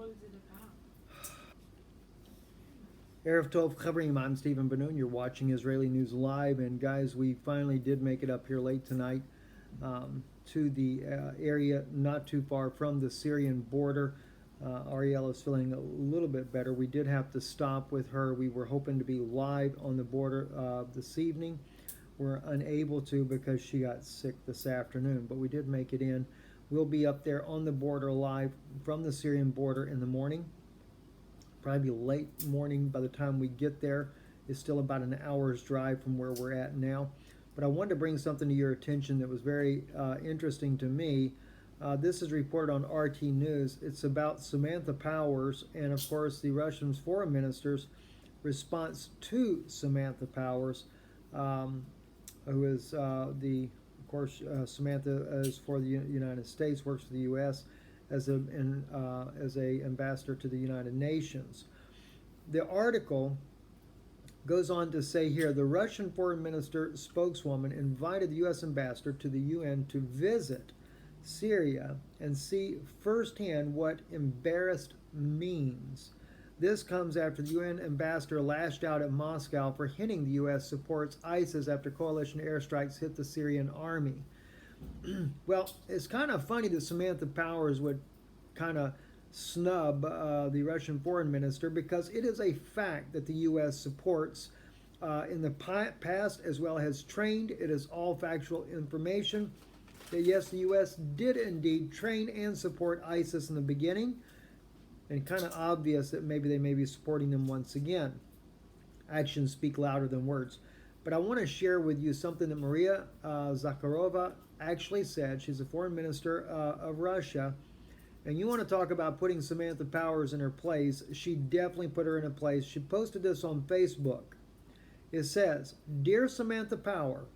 What is it about? Erev Tov Chavrim, I'm Stephen Benoon. You're watching Israeli News Live. And guys, we finally did make it up here late tonight to the area not too far from the Syrian border. Ariel is feeling a little bit better. We did have to stop with her. We were hoping to be live on the border this evening. We're unable to because she got sick this afternoon, but we did make it in. We'll be up there on the border live from the Syrian border in the morning. Probably late morning by the time we get there. It's still about an hour's drive from where we're at now. But I wanted to bring something to your attention that was very interesting to me. This is reported on RT News. It's about Samantha Powers and, of course, the Russian foreign minister's response to Samantha Powers, who is of course, Samantha is for the United States, works for the U.S. As a ambassador to the United Nations. The article goes on to say here, the Russian foreign minister spokeswoman invited the U.S. ambassador to the UN to visit Syria and see firsthand what embarrassed means. This comes after the UN ambassador lashed out at Moscow for hinting the U.S. supports ISIS after coalition airstrikes hit the Syrian army. Well, it's kind of funny that Samantha Powers would kind of snub the Russian foreign minister, because it is a fact that the U.S. supports in the past as well as trained. It is all factual information that yes, the U.S. did indeed train and support ISIS in the beginning, and kind of obvious that maybe they may be supporting them once again. Actions speak louder than words. But I want to share with you something that Maria Zakharova actually said. She's a foreign minister of Russia. And you want to talk about putting Samantha Powers in her place. She definitely put her in a place. She posted this on Facebook. It says, "Dear Samantha Power,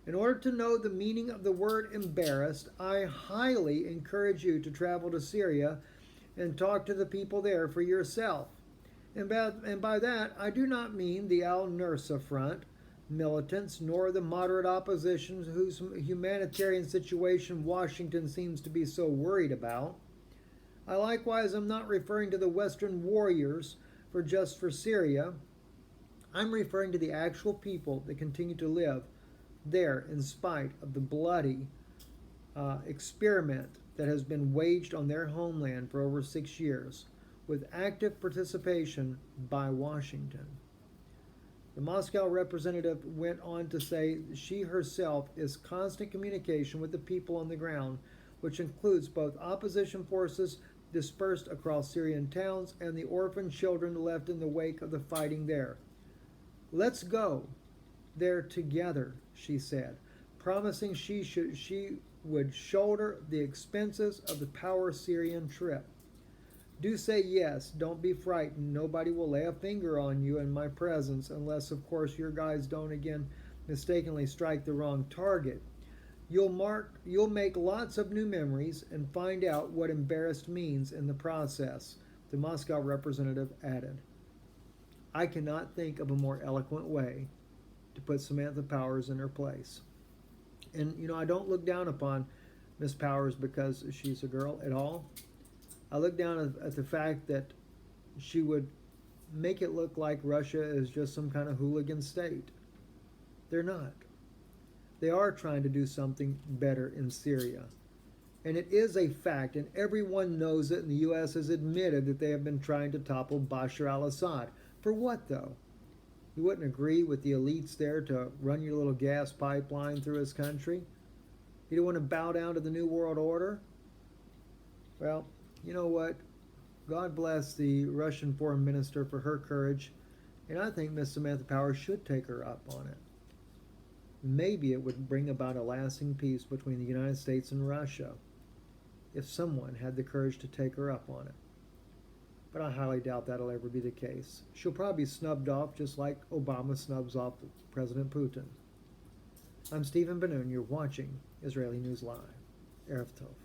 in order to know the meaning of the word embarrassed, I highly encourage you to travel to Syria and talk to the people there for yourself. And by that, I do not mean the Al-Nusra Front militants, nor the moderate opposition whose humanitarian situation Washington seems to be so worried about. I likewise am not referring to the Western warriors for Syria. I'm referring to the actual people that continue to live there in spite of the bloody experiment that has been waged on their homeland for over 6 years, with active participation by Washington." The Moscow representative went on to say she herself is in constant communication with the people on the ground, which includes both opposition forces dispersed across Syrian towns and the orphan children left in the wake of the fighting there. "Let's go there together," she said, promising she would shoulder the expenses of the Power Syrian trip. "Do say yes. Don't be frightened. Nobody will lay a finger on you in my presence, unless, of course, your guys don't again mistakenly strike the wrong target. You'll make lots of new memories and find out what embarrassed means in the process," the Moscow representative added. I cannot think of a more eloquent way to put Samantha Powers in her place. And, I don't look down upon Miss Powers because she's a girl at all. I look down at the fact that she would make it look like Russia is just some kind of hooligan state. They're not. They are trying to do something better in Syria. And it is a fact, and everyone knows it, and the U.S. has admitted that they have been trying to topple Bashar al-Assad. For what, though? You wouldn't agree with the elites there to run your little gas pipeline through his country? You don't want to bow down to the New World Order? Well, you know what? God bless the Russian foreign minister for her courage, and I think Miss Samantha Powers should take her up on it. Maybe it would bring about a lasting peace between the United States and Russia if someone had the courage to take her up on it. But I highly doubt that'll ever be the case. She'll probably be snubbed off just like Obama snubs off President Putin. I'm Stephen Benoon. You're watching Israeli News Live. Erev Tov.